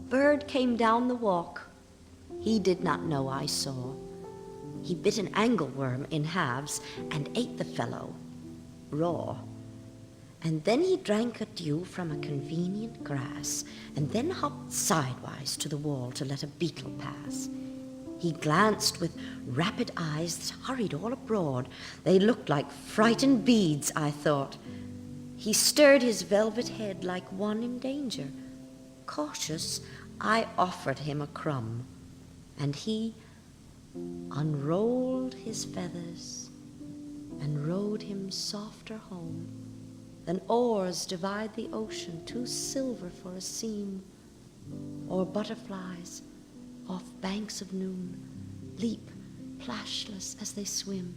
bird came down the walk. He did not know I saw. He bit an angleworm in halves and ate the fellow raw. And then he drank a dew from a convenient grass, and then hopped sidewise to the wall to let a beetle pass. He glanced with rapid eyes that hurried all abroad. They looked like frightened beads, I thought. He stirred his velvet head like one in danger. Cautious, I offered him a crumb, and he unrolled his feathers and rowed him softer home than oars divide the ocean, too silver for a seam, or butterflies off banks of noon leap plashless as they swim.